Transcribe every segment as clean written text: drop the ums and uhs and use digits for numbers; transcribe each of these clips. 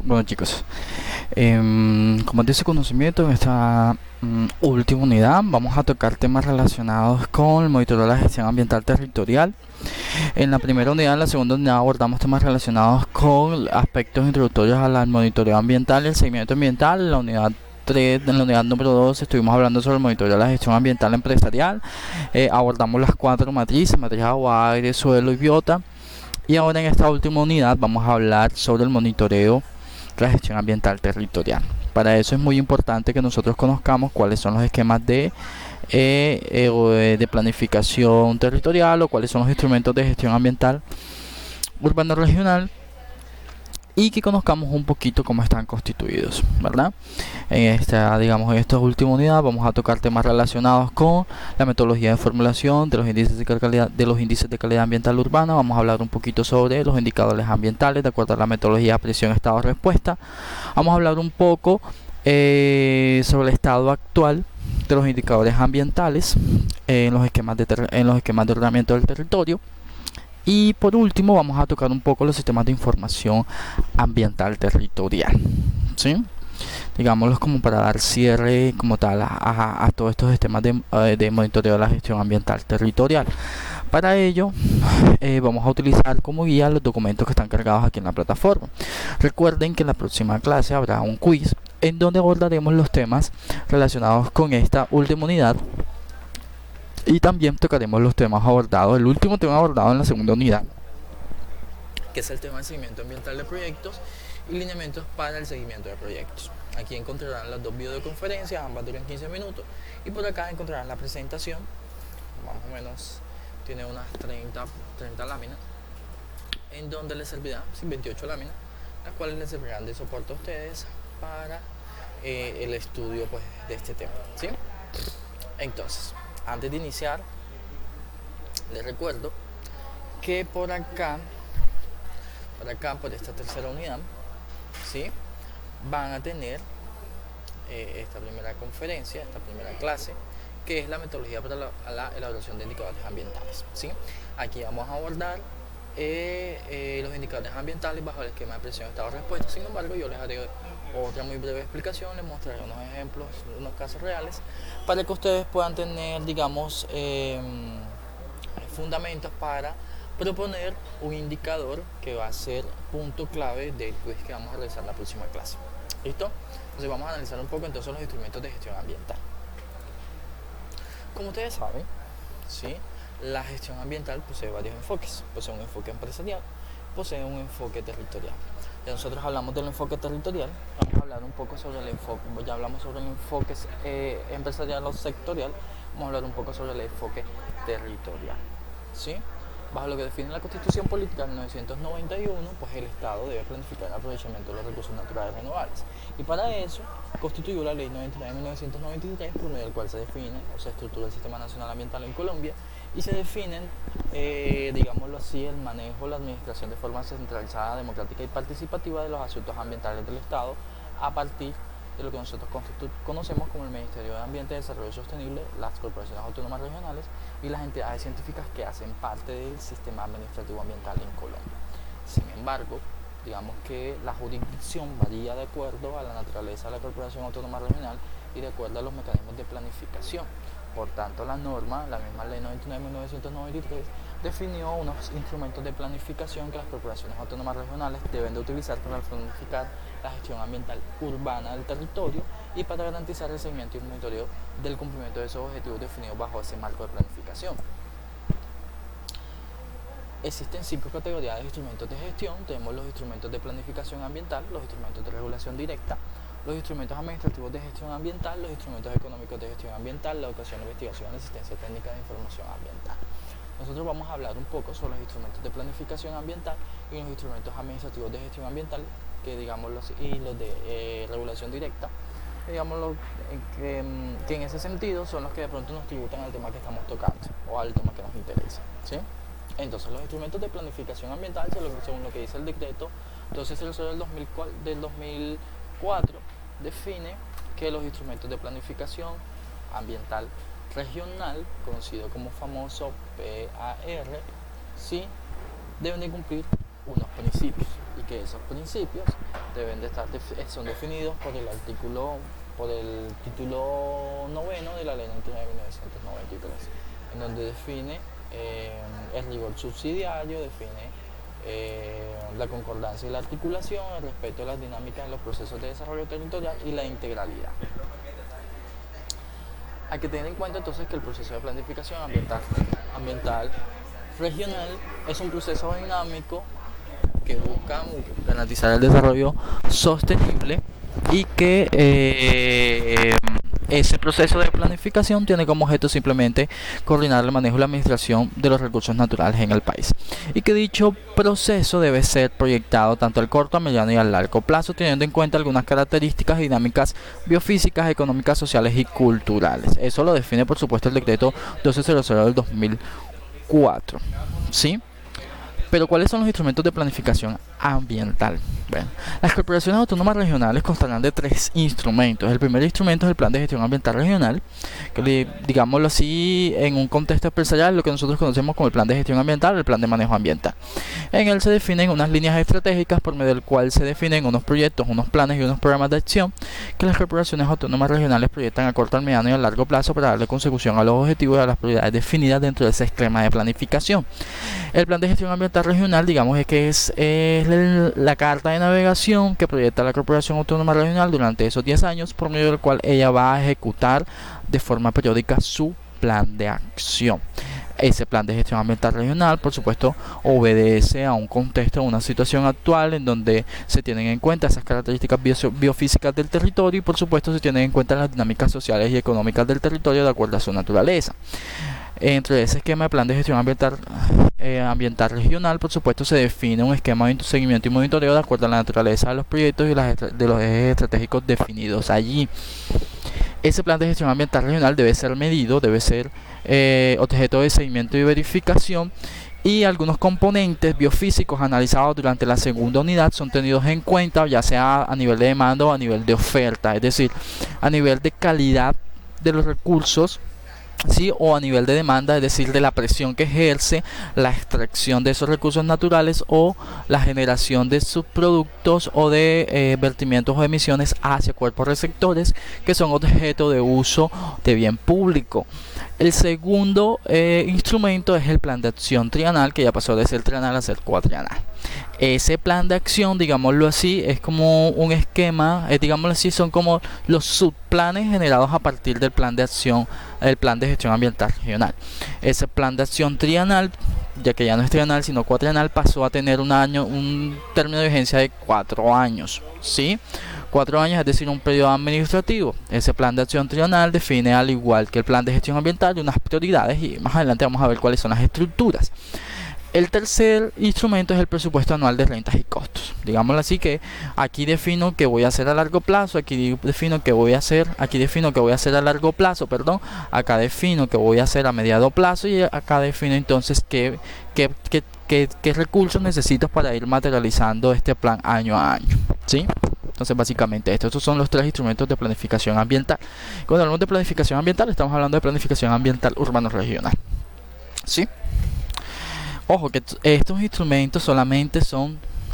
Bueno chicos, como dice conocimiento, en esta última unidad vamos a tocar temas relacionados con el monitoreo de la gestión ambiental territorial. En la primera unidad, en la segunda unidad abordamos temas relacionados con aspectos introductorios al monitoreo ambiental y el seguimiento ambiental. En la unidad 3, en la unidad número 2 estuvimos hablando sobre el monitoreo de la gestión ambiental empresarial. Abordamos las 4 matrices: matriz agua, aire, suelo y biota. Y ahora en esta última unidad vamos a hablar sobre el monitoreo de la gestión ambiental territorial. Para eso es muy importante que nosotros conozcamos cuáles son los esquemas de planificación territorial o cuáles son los instrumentos de gestión ambiental urbano regional, y que conozcamos un poquito cómo están constituidos, ¿verdad? En esta última unidad vamos a tocar temas relacionados con la metodología de formulación de los índices de calidad ambiental urbana. Vamos a hablar un poquito sobre los indicadores ambientales de acuerdo a la metodología de presión, estado, respuesta. Vamos a hablar un poco sobre el estado actual de los indicadores ambientales en los esquemas de ordenamiento del territorio. Y por último vamos a tocar un poco los sistemas de información ambiental territorial, ¿sí? Digámoslos como para dar cierre como tal a todos estos sistemas de monitoreo de la gestión ambiental territorial. Para ello vamos a utilizar como guía los documentos que están cargados aquí en la plataforma. Recuerden que en la próxima clase habrá un quiz en donde abordaremos los temas relacionados con esta última unidad. Y también tocaremos los temas abordados, el último tema abordado en la segunda unidad, que es el tema del seguimiento ambiental de proyectos y lineamientos para el seguimiento de proyectos. Aquí encontrarán las dos videoconferencias, ambas duran 15 minutos, y por acá encontrarán la presentación, más o menos tiene unas 30 láminas, en donde les servirán 28 láminas, las cuales les servirán de soporte a ustedes para el estudio pues, de este tema, ¿sí? Entonces, antes de iniciar, les recuerdo que por acá, por esta tercera unidad, ¿sí? Van a tener esta primera conferencia, esta primera clase, que es la metodología para la elaboración de indicadores ambientales, ¿sí? Aquí vamos a abordar los indicadores ambientales bajo el esquema de presión, estado, respuesta. Sin embargo, yo les haré otra muy breve explicación, les mostraré unos ejemplos, unos casos reales, para que ustedes puedan tener, fundamentos para proponer un indicador que va a ser punto clave del quiz que vamos a realizar la próxima clase. ¿Listo? Entonces vamos a analizar un poco entonces los instrumentos de gestión ambiental. Como ustedes saben, ¿sí? La gestión ambiental posee varios enfoques. Posee un enfoque empresarial, posee un enfoque territorial. Ya nosotros hablamos del enfoque territorial, vamos a hablar un poco sobre el enfoque, ya hablamos sobre el enfoque empresarial o sectorial, vamos a hablar un poco sobre el enfoque territorial, ¿sí? Bajo lo que define la Constitución Política de 1991, pues el Estado debe planificar el aprovechamiento de los recursos naturales renovables. Y para eso constituyó la Ley 99 de 1993, por medio del cual se define o se estructura el Sistema Nacional Ambiental en Colombia y se definen, digámoslo así, el manejo, la administración de forma centralizada, democrática y participativa de los asuntos ambientales del Estado a partir de lo que nosotros conocemos como el Ministerio de Ambiente y Desarrollo Sostenible, las corporaciones autónomas regionales y las entidades científicas que hacen parte del sistema administrativo ambiental en Colombia. Sin embargo, digamos que la jurisdicción varía de acuerdo a la naturaleza de la corporación autónoma regional y de acuerdo a los mecanismos de planificación. Por tanto, la norma, la misma Ley 99 de 1993, definió unos instrumentos de planificación que las corporaciones autónomas regionales deben de utilizar para planificar la gestión ambiental urbana del territorio y para garantizar el seguimiento y monitoreo del cumplimiento de esos objetivos definidos bajo ese marco de planificación. Existen 5 categorías de instrumentos de gestión. Tenemos los instrumentos de planificación ambiental, los instrumentos de regulación directa, los instrumentos administrativos de gestión ambiental, los instrumentos económicos de gestión ambiental, la educación, la investigación, la asistencia técnica de información ambiental. Nosotros vamos a hablar un poco sobre los instrumentos de planificación ambiental y los instrumentos administrativos de gestión ambiental, que y los de regulación directa, que en ese sentido son los que de pronto nos tributan al tema que estamos tocando o al tema que nos interesa, ¿sí? Entonces, los instrumentos de planificación ambiental, según lo que dice el decreto 1200 del 2004, define que los instrumentos de planificación ambiental regional, conocido como famoso PAR, ¿sí? Deben de cumplir unos principios, y que esos principios son definidos por el título noveno de la Ley 99 de 1993, en donde define el rigor subsidiario, define la concordancia y la articulación, el respeto a las dinámicas en los procesos de desarrollo territorial y la integralidad. Hay que tener en cuenta entonces que el proceso de planificación ambiental regional es un proceso dinámico que busca garantizar el desarrollo sostenible y que ese proceso de planificación tiene como objeto simplemente coordinar el manejo y la administración de los recursos naturales en el país, y que dicho proceso debe ser proyectado tanto al corto, a mediano y a largo plazo, teniendo en cuenta algunas características dinámicas biofísicas, económicas, sociales y culturales. Eso lo define por supuesto el decreto 1200 del 2004, ¿sí? Pero ¿cuáles son los instrumentos de planificación ambiental? Bueno, las corporaciones autónomas regionales constarán de 3 instrumentos. El primer instrumento es el Plan de Gestión Ambiental Regional, que digámoslo así, en un contexto empresarial, lo que nosotros conocemos como el Plan de Gestión Ambiental o el Plan de Manejo Ambiental. En él se definen unas líneas estratégicas por medio del cual se definen unos proyectos, unos planes y unos programas de acción que las corporaciones autónomas regionales proyectan a corto, al mediano y a largo plazo para darle consecución a los objetivos y a las prioridades definidas dentro de ese esquema de planificación. El Plan de Gestión Ambiental Regional, digamos, es la carta de navegación que proyecta la Corporación Autónoma Regional durante esos 10 años, por medio del cual ella va a ejecutar de forma periódica su plan de acción. Ese plan de gestión ambiental regional, por supuesto, obedece a un contexto, a una situación actual en donde se tienen en cuenta esas características biofísicas del territorio y, por supuesto, se tienen en cuenta las dinámicas sociales y económicas del territorio de acuerdo a su naturaleza. Entre ese esquema de plan de gestión ambiental regional, por supuesto, se define un esquema de seguimiento y monitoreo de acuerdo a la naturaleza de los proyectos y de los ejes estratégicos definidos allí. Ese plan de gestión ambiental regional debe ser medido, debe ser objeto de seguimiento y verificación, y algunos componentes biofísicos analizados durante la segunda unidad son tenidos en cuenta, ya sea a nivel de demanda o a nivel de oferta, es decir, a nivel de calidad de los recursos, ¿sí? O a nivel de demanda, es decir, de la presión que ejerce la extracción de esos recursos naturales o la generación de subproductos o de vertimientos o emisiones hacia cuerpos receptores que son objeto de uso de bien público. El segundo instrumento es el plan de acción trienal, que ya pasó de ser trienal a ser cuatrienal. Ese plan de acción, digámoslo así, es como un esquema, digámoslo así, son como los subplanes generados a partir del plan de acción, el plan de gestión ambiental regional. Ese plan de acción trienal, ya que ya no es trienal sino cuatrienal, pasó a tener un término de vigencia de 4 años, ¿sí? 4 años, es decir, un periodo administrativo. Ese plan de acción trienal define, al igual que el plan de gestión ambiental, unas prioridades, y más adelante vamos a ver cuáles son las estructuras. El tercer instrumento es el presupuesto anual de rentas y costos. Digámoslo así, que aquí defino que voy a hacer a largo plazo, aquí defino que voy a hacer, a largo plazo, perdón, acá defino que voy a hacer a mediano plazo, y acá defino entonces qué recursos necesito para ir materializando este plan año a año, ¿sí? Entonces, básicamente estos son los 3 instrumentos de planificación ambiental. Cuando hablamos de planificación ambiental, estamos hablando de planificación ambiental urbano-regional, ¿sí? Ojo, que estos instrumentos solamente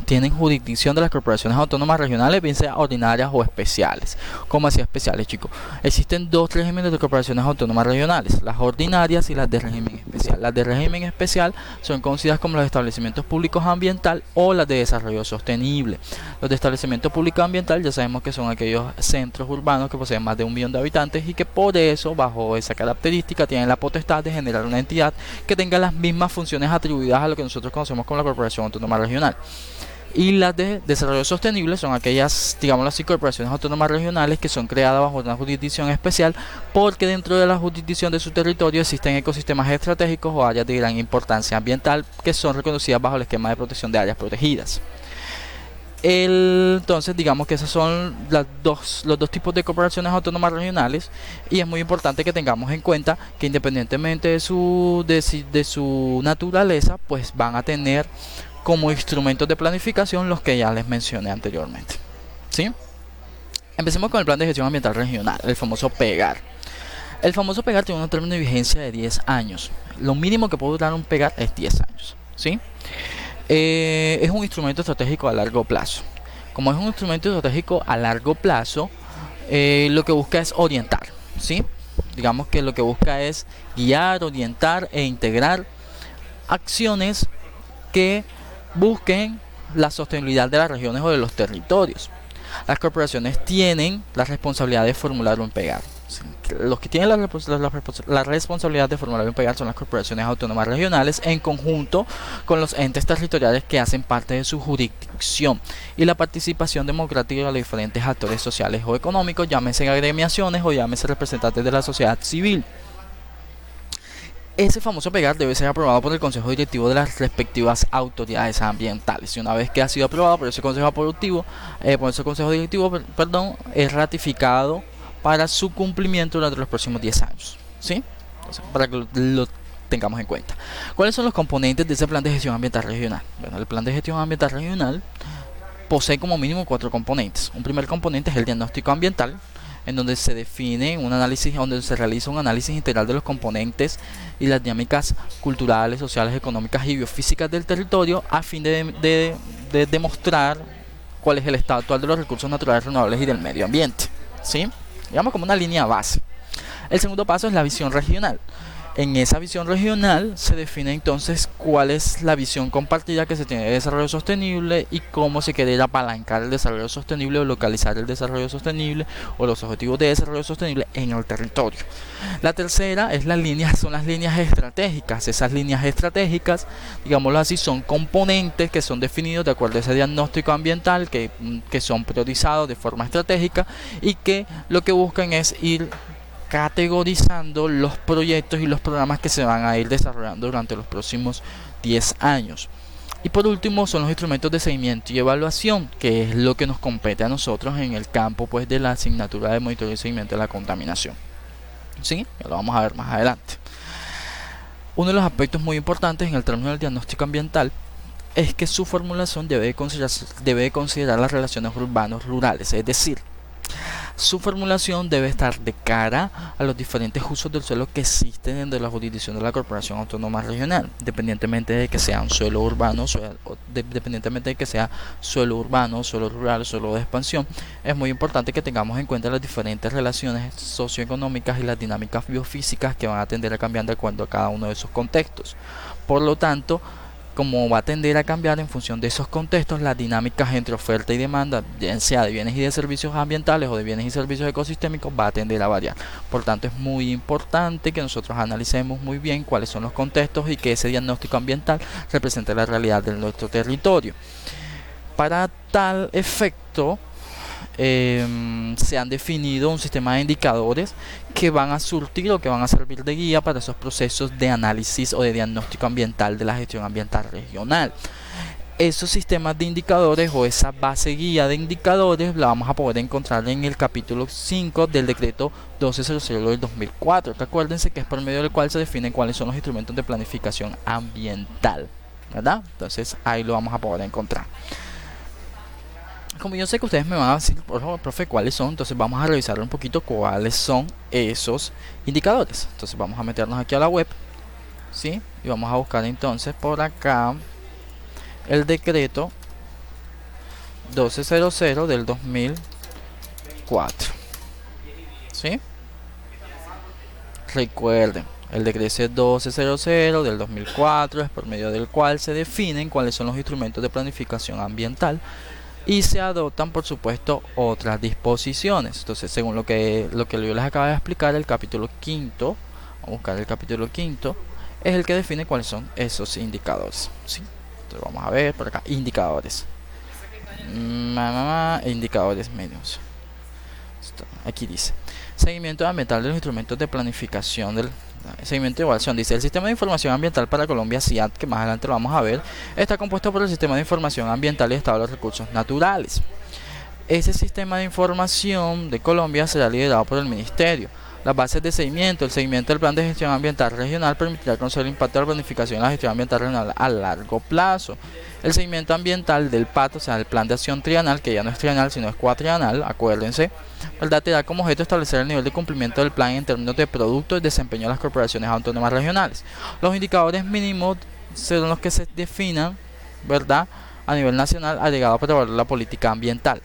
tienen jurisdicción de las corporaciones autónomas regionales, bien sea ordinarias o especiales. ¿Cómo así especiales, chicos? Existen 2 regímenes de corporaciones autónomas regionales, las ordinarias y las de régimen especial. Las de régimen especial son conocidas como los establecimientos públicos ambiental o las de desarrollo sostenible. Los de establecimiento público ambiental ya sabemos que son aquellos centros urbanos que poseen más de 1 millón de habitantes y que por eso, bajo esa característica, tienen la potestad de generar una entidad que tenga las mismas funciones atribuidas a lo que nosotros conocemos como la corporación autónoma regional. Y las de desarrollo sostenible son aquellas, digámoslo así, corporaciones autónomas regionales que son creadas bajo una jurisdicción especial porque dentro de la jurisdicción de su territorio existen ecosistemas estratégicos o áreas de gran importancia ambiental que son reconocidas bajo el esquema de protección de áreas protegidas. Entonces, digamos que esos son los dos tipos de corporaciones autónomas regionales, y es muy importante que tengamos en cuenta que independientemente de su naturaleza, pues van a tener como instrumentos de planificación los que ya les mencioné anteriormente, ¿sí? Empecemos con el plan de gestión ambiental regional, el famoso PEGAR. El famoso PEGAR tiene un término de vigencia de 10 años. Lo mínimo que puede durar un PEGAR es 10 años, ¿sí? Es un instrumento estratégico a largo plazo. como es un instrumento estratégico a largo plazo, lo que busca es orientar, ¿sí? Digamos que lo que busca es guiar, orientar e integrar acciones que busquen la sostenibilidad de las regiones o de los territorios. Las corporaciones tienen la responsabilidad de formular o pegar. Los que tienen la responsabilidad de formular y pegar son las corporaciones autónomas regionales en conjunto con los entes territoriales que hacen parte de su jurisdicción, y la participación democrática de los diferentes actores sociales o económicos, llámese agremiaciones o llámese representantes de la sociedad civil. Ese famoso pegar debe ser aprobado por el Consejo Directivo de las respectivas autoridades ambientales, y una vez que ha sido aprobado por ese Consejo Directivo, es ratificado para su cumplimiento durante los próximos 10 años, ¿sí? Entonces, para que lo tengamos en cuenta. ¿Cuáles son los componentes de ese plan de gestión ambiental regional? Bueno, el plan de gestión ambiental regional posee como mínimo 4 componentes. Un primer componente es el diagnóstico ambiental, en donde se define un análisis, donde se realiza un análisis integral de los componentes y las dinámicas culturales, sociales, económicas y biofísicas del territorio, a fin de demostrar cuál es el estado actual de los recursos naturales renovables y del medio ambiente, ¿sí? Digamos como una línea base. El segundo paso es la visión regional. En esa visión regional se define entonces cuál es la visión compartida que se tiene de desarrollo sostenible y cómo se quiere apalancar el desarrollo sostenible o localizar el desarrollo sostenible o los objetivos de desarrollo sostenible en el territorio. La tercera son las líneas estratégicas. Esas líneas estratégicas, digámoslo así, son componentes que son definidos de acuerdo a ese diagnóstico ambiental, que son priorizados de forma estratégica y que lo que buscan es ir categorizando los proyectos y los programas que se van a ir desarrollando durante los próximos 10 años. Y por último son los instrumentos de seguimiento y evaluación, que es lo que nos compete a nosotros en el campo pues de la asignatura de monitoreo y seguimiento de la contaminación. ¿Sí? Ya lo vamos a ver más adelante. Uno de los aspectos muy importantes en el término del diagnóstico ambiental es que su formulación debe considerar las relaciones urbanos-rurales, es decir, su formulación debe estar de cara a los diferentes usos del suelo que existen dentro de la jurisdicción de la Corporación Autónoma Regional, independientemente de que sea un suelo urbano, suelo urbano, suelo rural, suelo de expansión. Es muy importante que tengamos en cuenta las diferentes relaciones socioeconómicas y las dinámicas biofísicas que van a tender a cambiar de acuerdo a cada uno de esos contextos. Por lo tanto, como va a tender a cambiar en función de esos contextos, las dinámicas entre oferta y demanda, ya sea de bienes y de servicios ambientales o de bienes y servicios ecosistémicos, va a tender a variar. Por tanto, es muy importante que nosotros analicemos muy bien cuáles son los contextos y que ese diagnóstico ambiental represente la realidad de nuestro territorio. Para tal efecto, se han definido un sistema de indicadores que van a surtir o que van a servir de guía para esos procesos de análisis o de diagnóstico ambiental de la gestión ambiental regional. Esos sistemas de indicadores o esa base guía de indicadores la vamos a poder encontrar en el capítulo 5 del decreto 1200 del 2004, que acuérdense que es por medio del cual se definen cuáles son los instrumentos de planificación ambiental, ¿verdad? Entonces ahí lo vamos a poder encontrar. Como yo sé que ustedes me van a decir, por favor, profe, ¿cuáles son? Entonces vamos a revisar un poquito cuáles son esos indicadores. Entonces vamos a meternos aquí a la web, ¿sí? Y vamos a buscar entonces por acá el decreto 1200 del 2004, ¿sí? Recuerden, el decreto 1200 del 2004 es por medio del cual se definen cuáles son los instrumentos de planificación ambiental y se adoptan, por supuesto, otras disposiciones. Entonces, según lo que yo les acabo de explicar, el capítulo quinto, vamos a buscar el capítulo quinto, es el que define cuáles son esos indicadores, ¿sí? Entonces vamos a ver por acá, indicadores, indicadores medios. Aquí dice seguimiento ambiental de los instrumentos de planificación del seguimiento de evaluación. Dice: el sistema de información ambiental para Colombia, SIAT, que más adelante lo vamos a ver, está compuesto por el sistema de información ambiental y estado de los recursos naturales. Ese sistema de información de Colombia será liderado por el ministerio. Las bases de seguimiento: el seguimiento del plan de gestión ambiental regional permitirá conocer el impacto de la planificación en la gestión ambiental regional a largo plazo. El seguimiento ambiental del PAT, o sea, el plan de acción trienal, que ya no es trienal sino es cuatrienal, acuérdense, ¿verdad?, te da como objeto establecer el nivel de cumplimiento del plan en términos de producto y desempeño de las corporaciones autónomas regionales. Los indicadores mínimos son los que se definan, ¿verdad?, a nivel nacional ha llegado a promover la política ambiental.